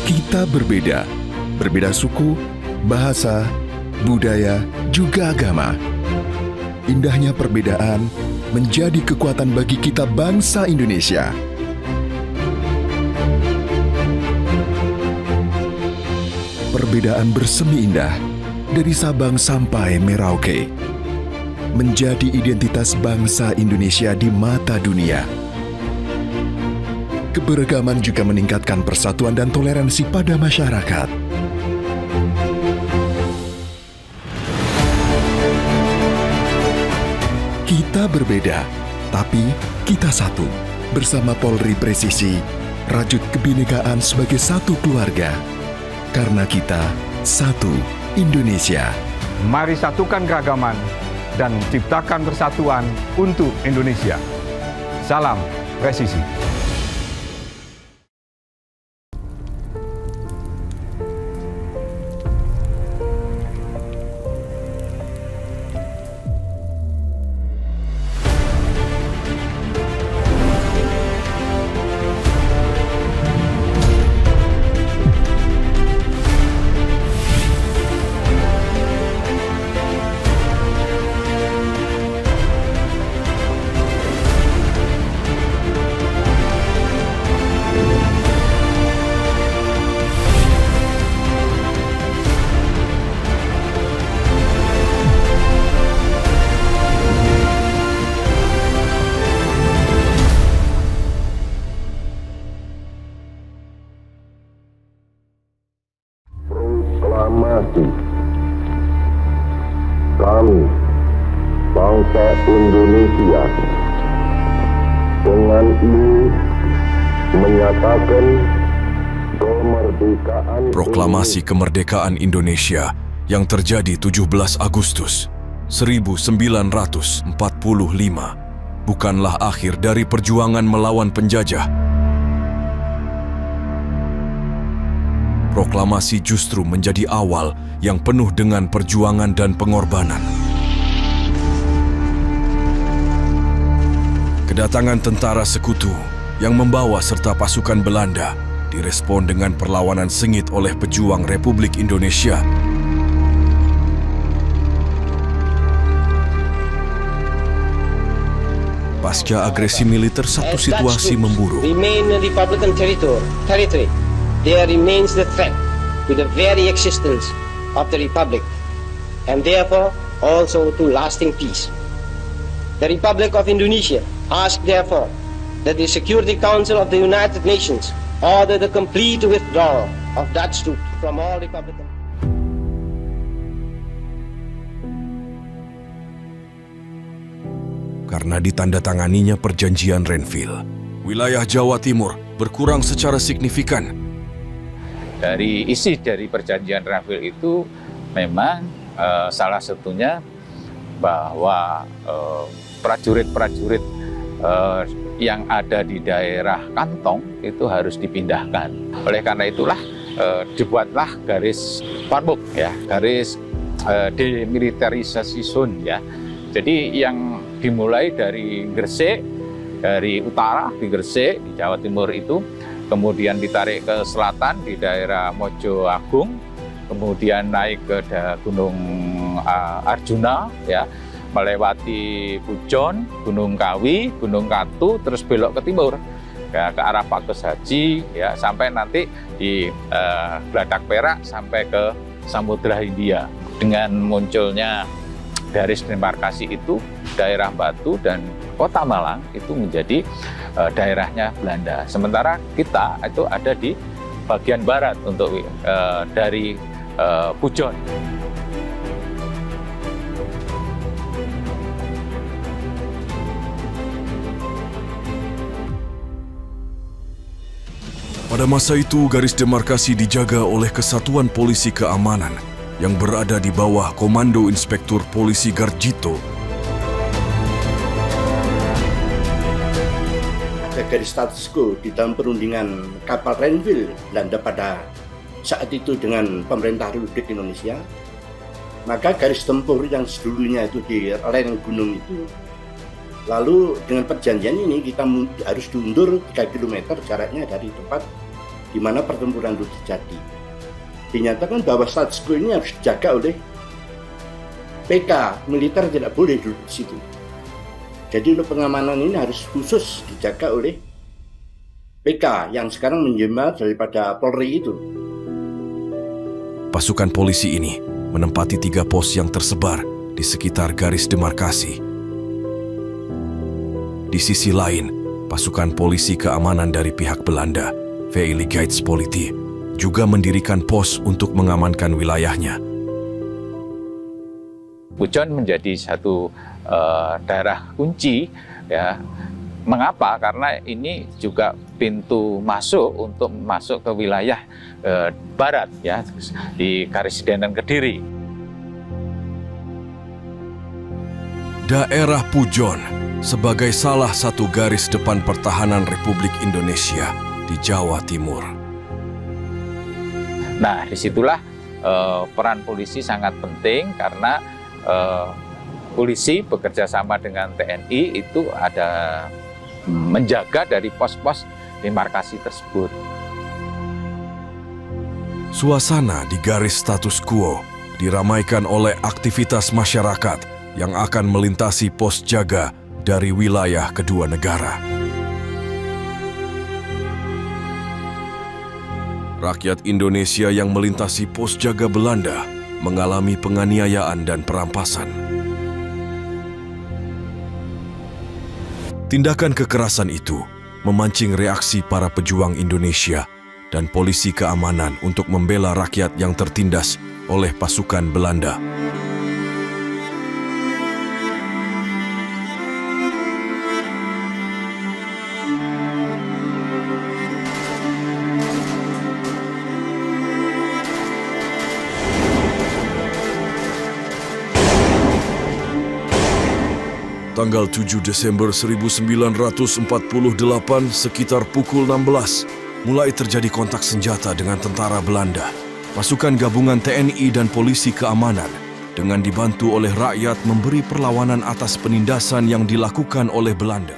Kita berbeda, berbeda suku, bahasa, budaya, juga agama. Indahnya perbedaan menjadi kekuatan bagi kita bangsa Indonesia. Perbedaan bersemi indah dari Sabang sampai Merauke menjadi identitas bangsa Indonesia di mata dunia. Keberagaman juga meningkatkan persatuan dan toleransi pada masyarakat. Kita berbeda, tapi kita satu. Bersama Polri Presisi, rajut kebinekaan sebagai satu keluarga. Karena kita satu Indonesia. Mari satukan keragaman dan ciptakan persatuan untuk Indonesia. Salam Presisi. Proklamasi kami, bangsa Indonesia, dengan ini menyatakan kemerdekaan. Proklamasi kemerdekaan Indonesia yang terjadi 17 Agustus 1945 bukanlah akhir dari perjuangan melawan penjajah. Proklamasi justru menjadi awal yang penuh dengan perjuangan dan pengorbanan. Kedatangan tentara sekutu yang membawa serta pasukan Belanda direspon dengan perlawanan sengit oleh pejuang Republik Indonesia. Pasca agresi militer, satu situasi memburuk. Remain in Republican territory. There remains the threat to the very existence of the Republic, and therefore also to lasting peace. The Republic of Indonesia asks therefore that the Security Council of the United Nations order the complete withdrawal of Dutch troops from all Republican. Karena ditandatanganinya perjanjian Renville, wilayah Jawa Timur berkurang secara signifikan. Dari isi dari perjanjian Renville itu memang salah satunya bahwa prajurit-prajurit yang ada di daerah kantong itu harus dipindahkan. Oleh karena itulah dibuatlah garis Warmuk, ya, garis demilitarisasi zone, ya. Jadi yang dimulai dari Gresik, dari utara di Gresik di Jawa Timur itu, kemudian ditarik ke selatan di daerah Mojo Agung, kemudian naik ke Gunung Arjuna, ya, melewati Pujon, Gunung Kawi, Gunung Katu, terus belok ke timur, ya, ke arah Pakus Haji, ya, sampai nanti di Gladak Perak sampai ke Samudra Hindia. Dengan munculnya garis demarkasi itu, daerah Batu dan Kota Malang itu menjadi daerahnya Belanda. Sementara kita itu ada di bagian barat untuk dari Pujon. Pada masa itu, garis demarkasi dijaga oleh Kesatuan Polisi Keamanan yang berada di bawah Komando Inspektur Polisi Garjito. Garis status quo di dalam perundingan kapal Renville Belanda pada saat itu dengan pemerintah Republik Indonesia, maka garis tempur yang sebelumnya itu di lereng gunung itu, lalu dengan perjanjian ini kita harus diundur 3 km jaraknya dari tempat di mana pertempuran itu terjadi. Dinyatakan bahwa status quo ini harus dijaga oleh PK, militer tidak boleh duduk di situ. Jadi untuk pengamanan ini harus khusus dijaga oleh PK yang sekarang menjelma daripada Polri itu. Pasukan polisi ini menempati 3 pos yang tersebar di sekitar garis demarkasi. Di sisi lain, pasukan polisi keamanan dari pihak Belanda, Veiligheidspolitie, juga mendirikan pos untuk mengamankan wilayahnya. Pujon menjadi satu daerah kunci, ya. Mengapa? Karena ini juga pintu masuk untuk masuk ke wilayah barat, ya, di Karisidenan Kediri. Daerah Pujon sebagai salah satu garis depan pertahanan Republik Indonesia di Jawa Timur. Nah, disitulah peran polisi sangat penting karena polisi bekerja sama dengan TNI itu ada menjaga dari pos-pos demarkasi tersebut. Suasana di garis status quo diramaikan oleh aktivitas masyarakat yang akan melintasi pos jaga dari wilayah kedua negara. Rakyat Indonesia yang melintasi pos jaga Belanda mengalami penganiayaan dan perampasan. Tindakan kekerasan itu memancing reaksi para pejuang Indonesia dan polisi keamanan untuk membela rakyat yang tertindas oleh pasukan Belanda. Tanggal 7 Desember 1948 sekitar pukul 16, mulai terjadi kontak senjata dengan tentara Belanda. Pasukan gabungan TNI dan polisi keamanan dengan dibantu oleh rakyat memberi perlawanan atas penindasan yang dilakukan oleh Belanda.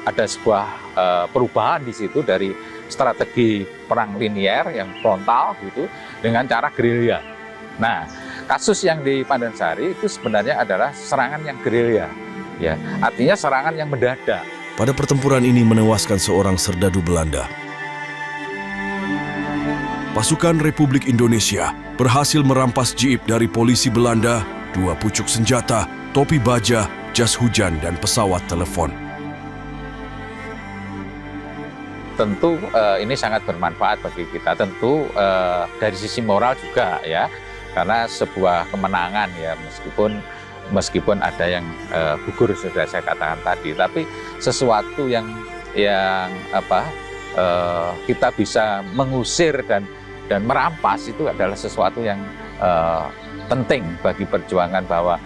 Ada sebuah perubahan di situ dari strategi perang linier yang frontal gitu dengan cara gerilya. Nah, kasus yang di Pandansari itu sebenarnya adalah serangan yang gerilya. Ya, artinya serangan yang mendadak. Pada pertempuran ini menewaskan seorang serdadu Belanda. Pasukan Republik Indonesia berhasil merampas jeep dari polisi Belanda, 2 pucuk senjata, topi baja, jas hujan, dan pesawat telepon. Tentu ini sangat bermanfaat bagi kita. Tentu dari sisi moral juga, ya, karena sebuah kemenangan, ya, meskipun ada yang gugur sudah saya katakan tadi, tapi sesuatu yang kita bisa mengusir dan merampas itu adalah sesuatu yang penting bagi perjuangan, bahwa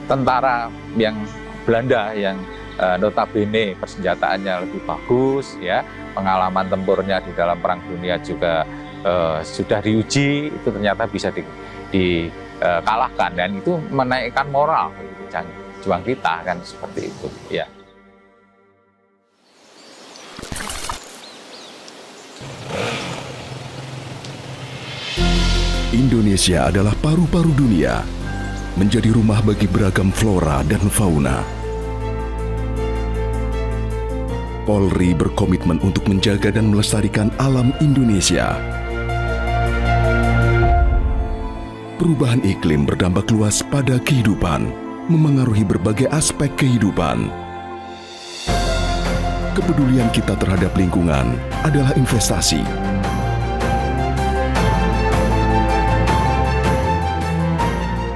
tentara yang Belanda yang notabene persenjataannya lebih bagus, ya, pengalaman tempurnya di dalam Perang Dunia juga sudah diuji, itu ternyata bisa dikalahkan, dan itu menaikkan moral juang kita, kan seperti itu, ya. Indonesia adalah paru-paru dunia, menjadi rumah bagi beragam flora dan fauna. Polri berkomitmen untuk menjaga dan melestarikan alam Indonesia. Perubahan iklim berdampak luas pada kehidupan, memengaruhi berbagai aspek kehidupan. Kepedulian kita terhadap lingkungan adalah investasi.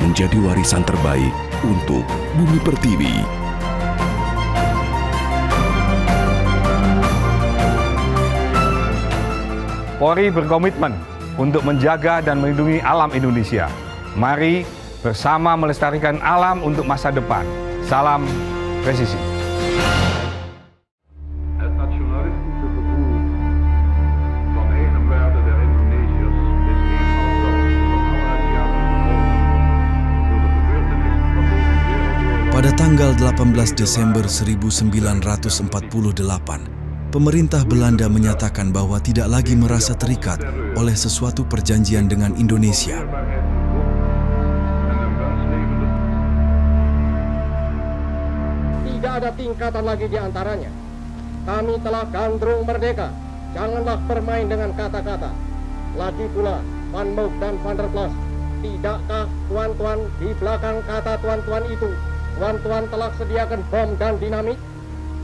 Menjadi warisan terbaik untuk Bumi Pertiwi. Polri berkomitmen untuk menjaga dan melindungi alam Indonesia. Mari bersama melestarikan alam untuk masa depan. Salam presisi. Het nationalistische gevoel van eigenwaarde der Indonesiërs is een van alle Aziatische volken. Door de gebeurtenissen van deze wereldoorlog. Pada tanggal 18 Desember 1948, pemerintah Belanda menyatakan bahwa tidak lagi merasa terikat oleh sesuatu perjanjian dengan Indonesia. Tidak ada tingkatan lagi di antaranya. Kami telah gandrung merdeka. Janganlah bermain dengan kata-kata. Lagi pula, Van Moog dan Van der Plas, tidakkah tuan-tuan di belakang kata tuan-tuan itu, tuan-tuan telah sediakan bom dan dinamit?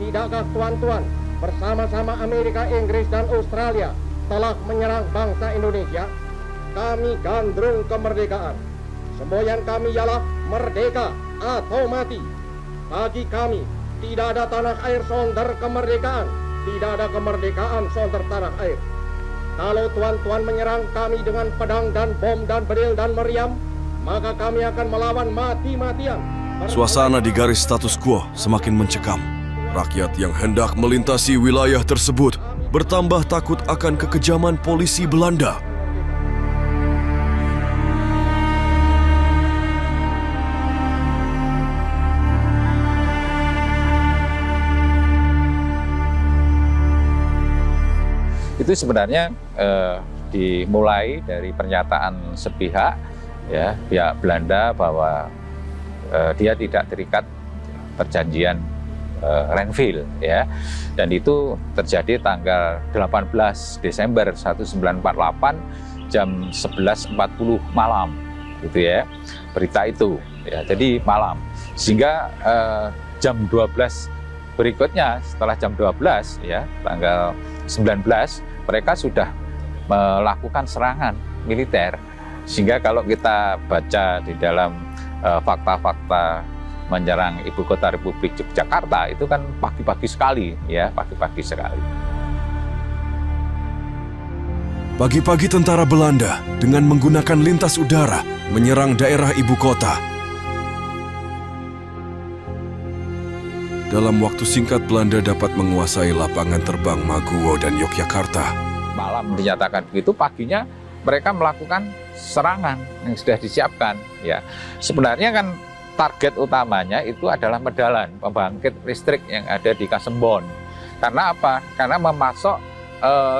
Tidakkah tuan-tuan bersama-sama Amerika, Inggris, dan Australia telah menyerang bangsa Indonesia? Kami gandrung kemerdekaan. Semboyan kami ialah merdeka atau mati. Bagi kami, tidak ada tanah air sonder kemerdekaan. Tidak ada kemerdekaan sonder tanah air. Kalau tuan-tuan menyerang kami dengan pedang dan bom dan beril dan meriam, maka kami akan melawan mati-matian. Suasana di garis status quo semakin mencekam. Rakyat yang hendak melintasi wilayah tersebut bertambah takut akan kekejaman polisi Belanda. Itu sebenarnya dimulai dari pernyataan sepihak, ya, pihak Belanda bahwa dia tidak terikat perjanjian Renville, ya, dan itu terjadi tanggal 18 Desember 1948 jam 11.40 malam, gitu ya, berita itu, ya, jadi malam, sehingga jam 12 berikutnya setelah jam 12, ya, tanggal 19, mereka sudah melakukan serangan militer. Sehingga kalau kita baca di dalam fakta-fakta menyerang ibu kota Republik Yogyakarta, itu kan pagi-pagi sekali, ya, pagi-pagi sekali. Pagi-pagi tentara Belanda dengan menggunakan lintas udara menyerang daerah ibu kota. Dalam waktu singkat, Belanda dapat menguasai lapangan terbang Maguwo dan Yogyakarta. Malam dinyatakan begitu, paginya mereka melakukan serangan yang sudah disiapkan. Ya, sebenarnya kan target utamanya itu adalah Medalan, pembangkit listrik yang ada di Kasembon. Karena apa? Karena memasok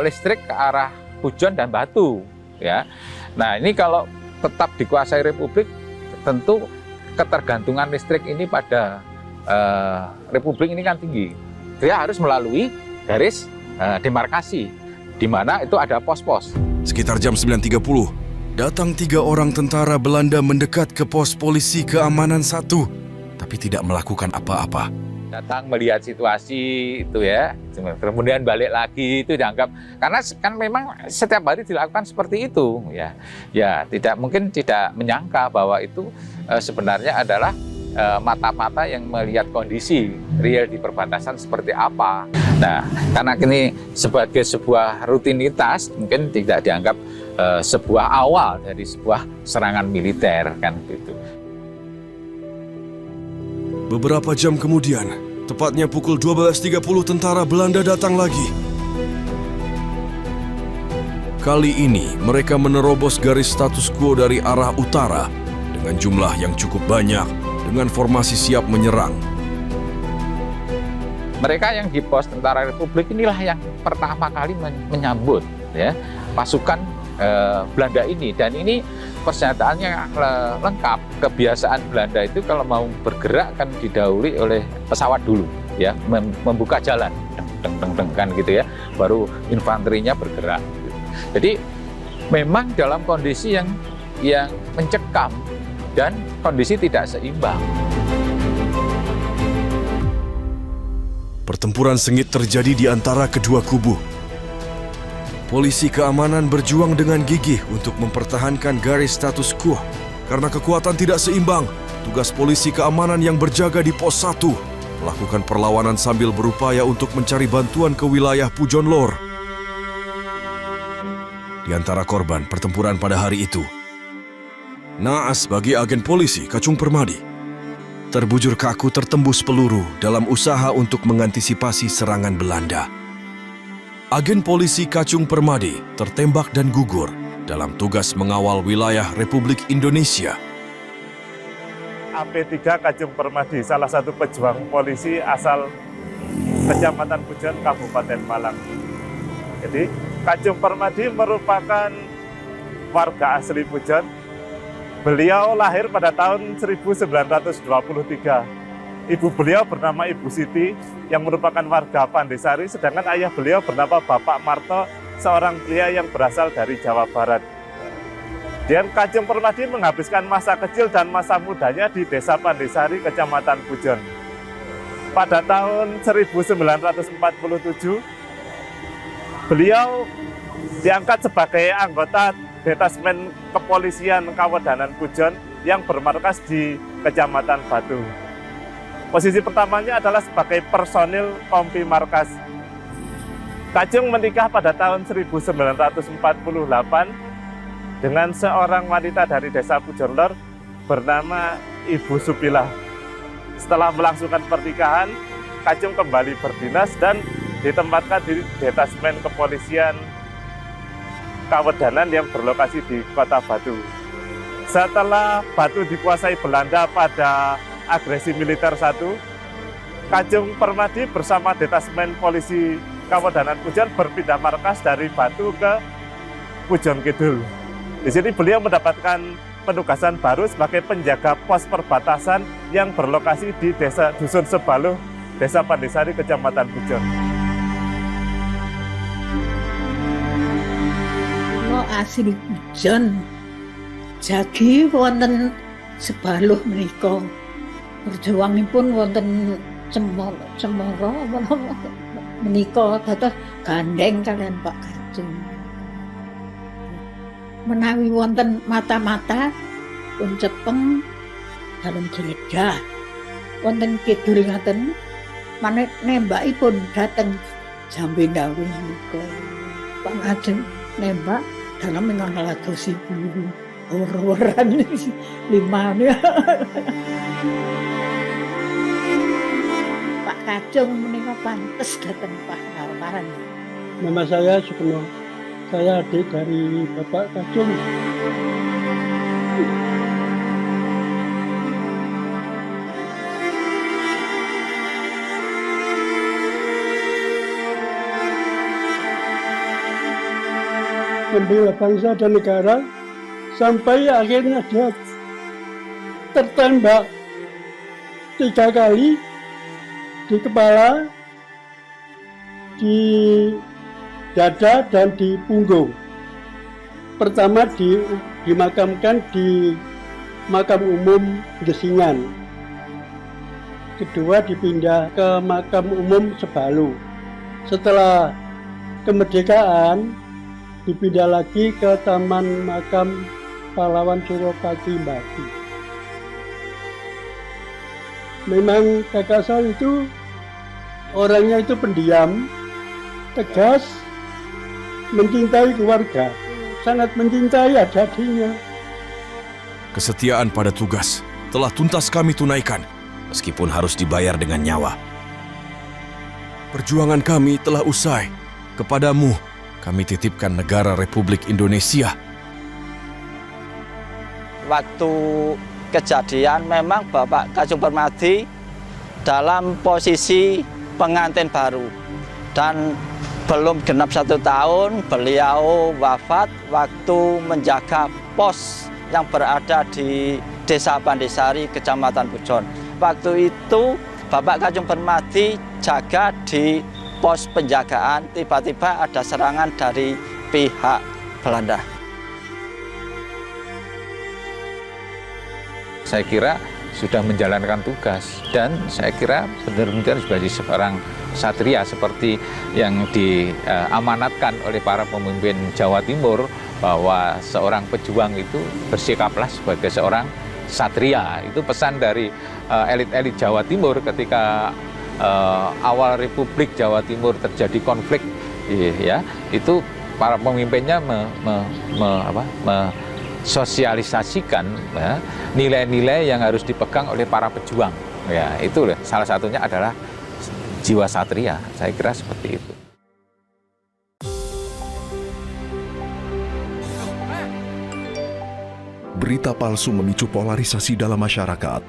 listrik ke arah Pujon dan Batu. Ya, nah ini kalau tetap dikuasai Republik, tentu ketergantungan listrik ini pada Republik ini kan tinggi. Dia harus melalui garis demarkasi, di mana itu ada pos-pos. Sekitar jam 9.30, datang 3 orang tentara Belanda mendekat ke pos polisi keamanan 1, tapi tidak melakukan apa-apa. Datang melihat situasi itu, ya, kemudian balik lagi, itu dianggap, karena kan memang setiap hari dilakukan seperti itu, ya. Ya, mungkin tidak menyangka bahwa itu sebenarnya adalah mata-mata yang melihat kondisi real di perbatasan seperti apa. Nah, karena ini sebagai sebuah rutinitas, mungkin tidak dianggap sebuah awal dari sebuah serangan militer, kan gitu. Beberapa jam kemudian, tepatnya pukul 12.30, tentara Belanda datang lagi. Kali ini mereka menerobos garis status quo dari arah utara dengan jumlah yang cukup banyak, dengan formasi siap menyerang. Mereka yang di pos Tentara Republik inilah yang pertama kali menyambut, ya, pasukan Belanda ini. Dan ini persenjataannya lengkap. Kebiasaan Belanda itu kalau mau bergerak kan didahului oleh pesawat dulu, ya, membuka jalan, kan gitu, ya, baru infanterinya bergerak. Jadi memang dalam kondisi yang mencekam dan kondisi tidak seimbang. Pertempuran sengit terjadi di antara kedua kubu. Polisi keamanan berjuang dengan gigih untuk mempertahankan garis status quo. Karena kekuatan tidak seimbang, tugas polisi keamanan yang berjaga di pos 1 melakukan perlawanan sambil berupaya untuk mencari bantuan ke wilayah Pujon Lor. Di antara korban pertempuran pada hari itu, naas bagi agen polisi Kacung Permadi. Terbujur kaku tertembus peluru dalam usaha untuk mengantisipasi serangan Belanda. Agen polisi Kacung Permadi tertembak dan gugur dalam tugas mengawal wilayah Republik Indonesia. AP3 Kacung Permadi, salah satu pejuang polisi asal Kecamatan Pujon, Kabupaten Malang. Jadi Kajung Permadi merupakan warga asli Pujon. Beliau lahir pada tahun 1923. Ibu beliau bernama Ibu Siti yang merupakan warga Pandesari, sedangkan ayah beliau bernama Bapak Marto, seorang pria yang berasal dari Jawa Barat. Dan Kajung Permadi menghabiskan masa kecil dan masa mudanya di Desa Pandesari, Kecamatan Pujon. Pada tahun 1947, beliau diangkat sebagai anggota Detasmen Kepolisian Kawedanan Pujon yang bermarkas di Kecamatan Batu. Posisi pertamanya adalah sebagai personil Kompi Markas. Kajung menikah pada tahun 1948 dengan seorang wanita dari Desa Pujon Lor bernama Ibu Supilah. Setelah melangsungkan pernikahan, Kajung kembali berdinas dan ditempatkan di Detasmen Kepolisian Kawedanan yang berlokasi di Kota Batu. Setelah Batu dikuasai Belanda pada agresi militer 1, Kajung Permadi bersama Detasmen Polisi Kawedanan Pujon berpindah markas dari Batu ke Pujon Kidul. Di sini beliau mendapatkan penugasan baru sebagai penjaga pos perbatasan yang berlokasi di Desa Dusun Sebaluh, Desa Pandesari, Kecamatan Pujon. Asli Pujon, jagi wonten Sebaluh menika. Perjuangipun wonten Cemoro menika dados gandeng kalian Pak Kajung. Menawi wonten mata-mata pun cepeng dalem geledah. Wonten kidul ngaten maneh nembakipun dhateng Jambe Ndawi menika. Pak Kajung nembak dalam menganggaladosi bulu war-waran 5 nih. Pak Kajung menika pantes dateng pahlawan. Nama saya Sukeno. Saya adik dari Bapak Kajung. Membela bangsa dan negara sampai akhirnya dia tertembak 3 kali di kepala, di dada dan di punggung. Pertama dimakamkan di makam umum Gesingan. Kedua dipindah ke makam umum Sebaluh. Setelah kemerdekaan dipindah lagi ke Taman Makam Pahlawan Suropati Batu. Memang kakak saya itu orangnya itu pendiam, tegas, mencintai keluarga, sangat mencintai adik-adiknya. Kesetiaan pada tugas telah tuntas kami tunaikan, meskipun harus dibayar dengan nyawa. Perjuangan kami telah usai. Kepadamu, kami titipkan negara Republik Indonesia. Waktu kejadian memang Bapak Kajung Permadi dalam posisi pengantin baru. Dan belum genap 1 tahun beliau wafat waktu menjaga pos yang berada di Desa Pandesari, Kecamatan Pujon. Waktu itu Bapak Kajung Permadi jaga di pos penjagaan, tiba-tiba ada serangan dari pihak Belanda. Saya kira sudah menjalankan tugas dan saya kira benar-benar sebagai seorang satria seperti yang diamanatkan oleh para pemimpin Jawa Timur, bahwa seorang pejuang itu bersikaplah sebagai seorang satria. Itu pesan dari elit-elit Jawa Timur ketika awal Republik Jawa Timur terjadi konflik, ya, itu para pemimpinnya sosialisasikan ya, nilai-nilai yang harus dipegang oleh para pejuang. Ya, itu salah satunya adalah jiwa satria. Saya kira seperti itu. Berita palsu memicu polarisasi dalam masyarakat.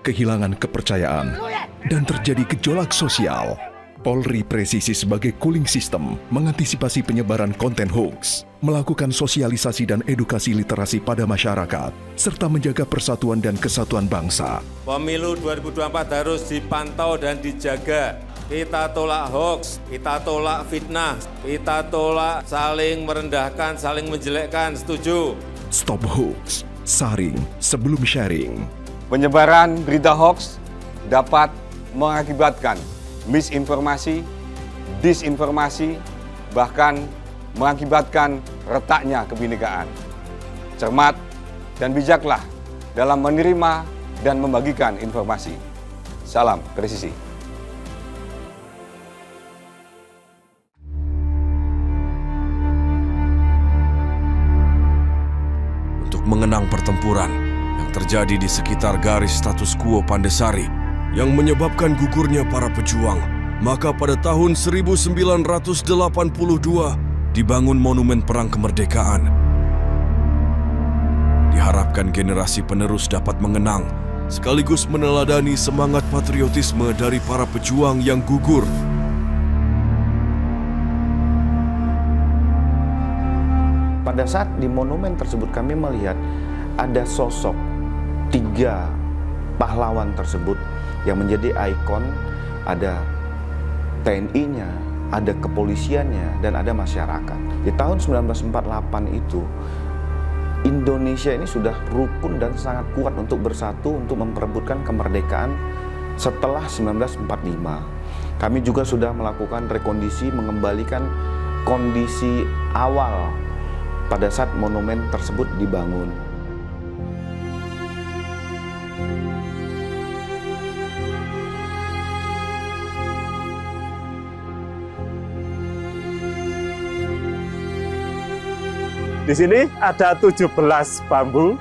Kehilangan kepercayaan dan terjadi gejolak sosial, Polri Presisi sebagai cooling system mengantisipasi penyebaran konten hoax, melakukan sosialisasi dan edukasi literasi pada masyarakat, serta menjaga persatuan dan kesatuan bangsa. Pemilu 2024 harus dipantau dan dijaga. Kita tolak hoax, kita tolak fitnah, kita tolak saling merendahkan, saling menjelekkan, setuju? Stop hoax, saring sebelum sharing. Penyebaran berita hoax dapat mengakibatkan misinformasi, disinformasi, bahkan mengakibatkan retaknya kebinekaan. Cermat dan bijaklah dalam menerima dan membagikan informasi. Salam presisi. Untuk mengenang pertempuran yang terjadi di sekitar garis status quo Pandesari yang menyebabkan gugurnya para pejuang, maka pada tahun 1982 dibangun Monumen Perang Kemerdekaan. Diharapkan generasi penerus dapat mengenang sekaligus meneladani semangat patriotisme dari para pejuang yang gugur. Pada saat di monumen tersebut kami melihat ada sosok 3 pahlawan tersebut yang menjadi ikon, ada TNI-nya, ada kepolisiannya, dan ada masyarakat. Di tahun 1948 itu, Indonesia ini sudah rukun dan sangat kuat untuk bersatu untuk memperebutkan kemerdekaan setelah 1945. Kami juga sudah melakukan rekondisi, mengembalikan kondisi awal pada saat monumen tersebut dibangun. Di sini ada 17 bambu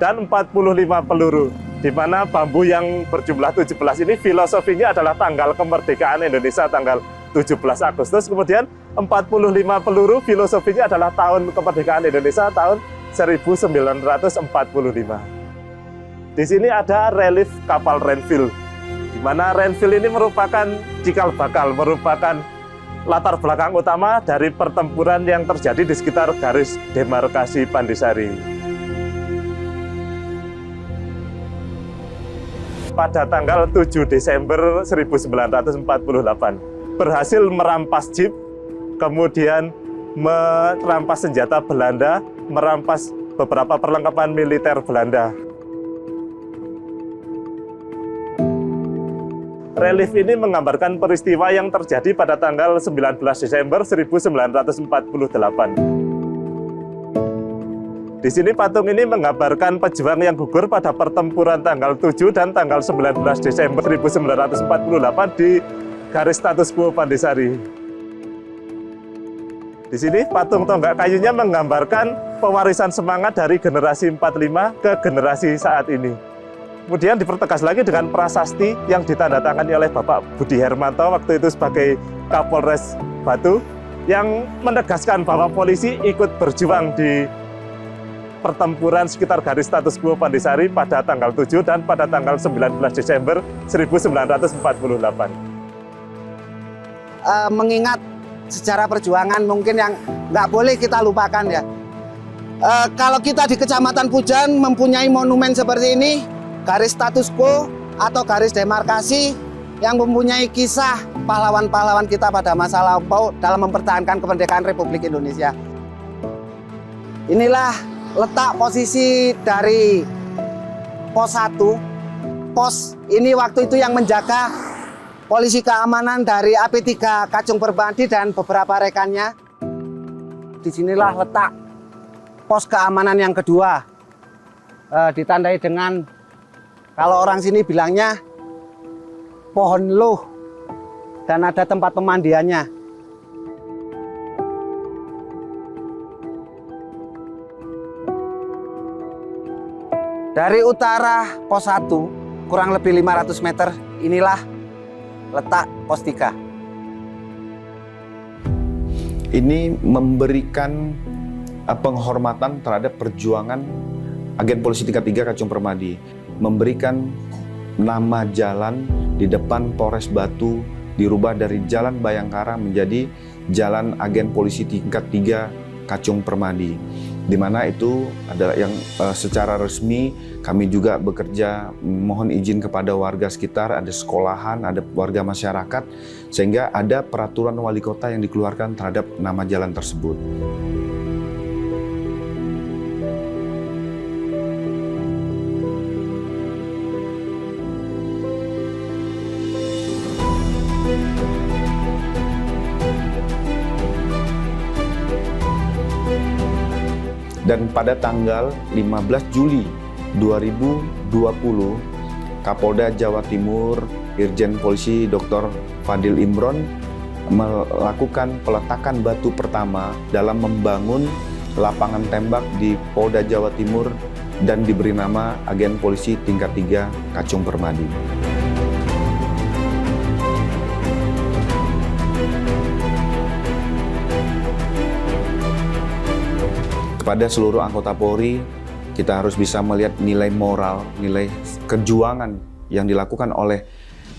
dan 45 peluru, di mana bambu yang berjumlah 17 ini filosofinya adalah tanggal kemerdekaan Indonesia tanggal 17 Agustus. Kemudian 45 peluru filosofinya adalah tahun kemerdekaan Indonesia tahun 1945. Di sini ada relief kapal Renville, di mana Renville ini merupakan cikal bakal, merupakan latar belakang utama dari pertempuran yang terjadi di sekitar garis demarkasi Pandesari. Pada tanggal 7 Desember 1948, berhasil merampas jeep, kemudian merampas senjata Belanda, merampas beberapa perlengkapan militer Belanda. Relief ini menggambarkan peristiwa yang terjadi pada tanggal 19 Desember 1948. Di sini patung ini menggambarkan pejuang yang gugur pada pertempuran tanggal 7 dan tanggal 19 Desember 1948 di garis status quo Pandesari. Di sini patung tonggak kayunya menggambarkan pewarisan semangat dari generasi 45 ke generasi saat ini. Kemudian dipertegas lagi dengan prasasti yang ditandatangani oleh Bapak Budi Hermanto waktu itu sebagai Kapolres Batu, yang menegaskan bahwa polisi ikut berjuang di pertempuran sekitar garis status quo Pandesari pada tanggal 7 dan pada tanggal 19 Desember 1948. Mengingat sejarah perjuangan mungkin yang nggak boleh kita lupakan ya. Kalau kita di Kecamatan Pujan mempunyai monumen seperti ini, garis status quo atau garis demarkasi yang mempunyai kisah pahlawan-pahlawan kita pada masa lampau dalam mempertahankan kemerdekaan Republik Indonesia. Inilah letak posisi dari pos 1. Pos ini waktu itu yang menjaga polisi keamanan dari AP3 Kacung Permadi dan beberapa rekannya. Disinilah letak pos keamanan yang kedua, ditandai dengan, kalau orang sini bilangnya pohon luh, dan ada tempat pemandiannya. Dari utara pos 1 kurang lebih 500 meter, inilah letak pos 3. Ini memberikan penghormatan terhadap perjuangan agen polisi tingkat 3 Kacung Permadi, memberikan nama jalan di depan Polres Batu dirubah dari Jalan Bayangkara menjadi Jalan Agen Polisi Tingkat 3 Kacung Permadi, di mana itu adalah yang secara resmi kami juga bekerja mohon izin kepada warga sekitar, ada sekolahan, ada warga masyarakat, sehingga ada peraturan wali kota yang dikeluarkan terhadap nama jalan tersebut. Dan pada tanggal 15 Juli 2020, Kapolda Jawa Timur, Irjen Polisi Dr. Fadil Imron melakukan peletakan batu pertama dalam membangun lapangan tembak di Polda Jawa Timur dan diberi nama Agen Polisi Tingkat 3 Kacung Permadi. Kepada seluruh anggota Polri, kita harus bisa melihat nilai moral, nilai kejuangan yang dilakukan oleh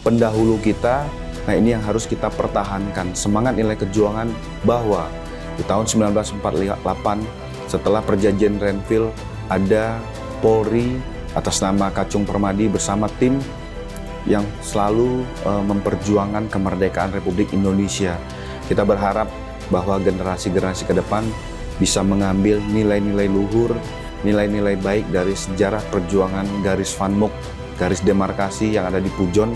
pendahulu kita. Nah, ini yang harus kita pertahankan, semangat nilai kejuangan bahwa di tahun 1948 setelah perjanjian Renville ada Polri atas nama Kacung Permadi bersama tim yang selalu memperjuangkan kemerdekaan Republik Indonesia. Kita berharap bahwa generasi-generasi ke depan bisa mengambil nilai-nilai luhur, nilai-nilai baik dari sejarah perjuangan garis Van Mook, garis demarkasi yang ada di Pujon,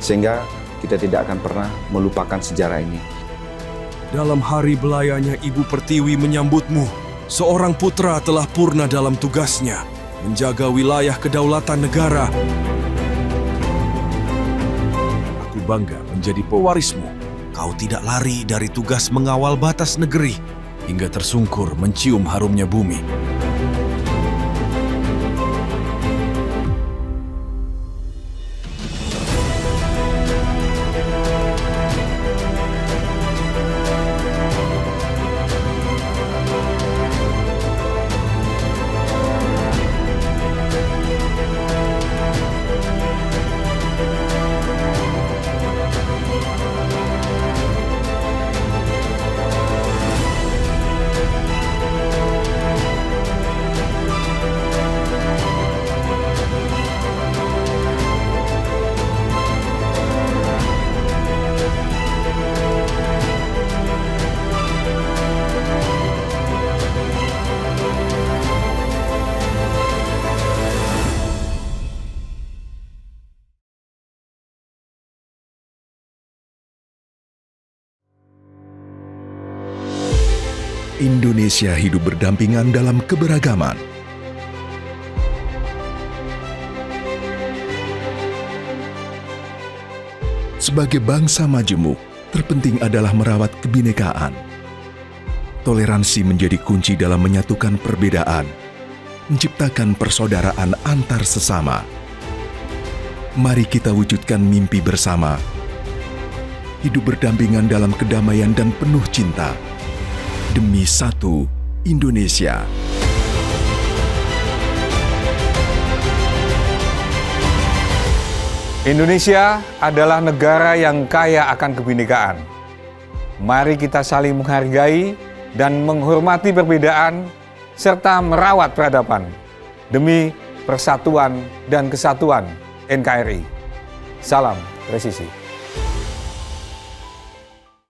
sehingga kita tidak akan pernah melupakan sejarah ini. Dalam hari belayanya Ibu Pertiwi menyambutmu, seorang putra telah purna dalam tugasnya, menjaga wilayah kedaulatan negara. Aku bangga menjadi pewarismu. Kau tidak lari dari tugas mengawal batas negeri, hingga tersungkur mencium harumnya bumi. Indonesia hidup berdampingan dalam keberagaman. Sebagai bangsa majemuk, terpenting adalah merawat kebinekaan. Toleransi menjadi kunci dalam menyatukan perbedaan, menciptakan persaudaraan antar sesama. Mari kita wujudkan mimpi bersama. Hidup berdampingan dalam kedamaian dan penuh cinta. Demi satu Indonesia. Indonesia adalah negara yang kaya akan kebinekaan. Mari kita saling menghargai dan menghormati perbedaan serta merawat peradaban demi persatuan dan kesatuan NKRI. Salam presisi.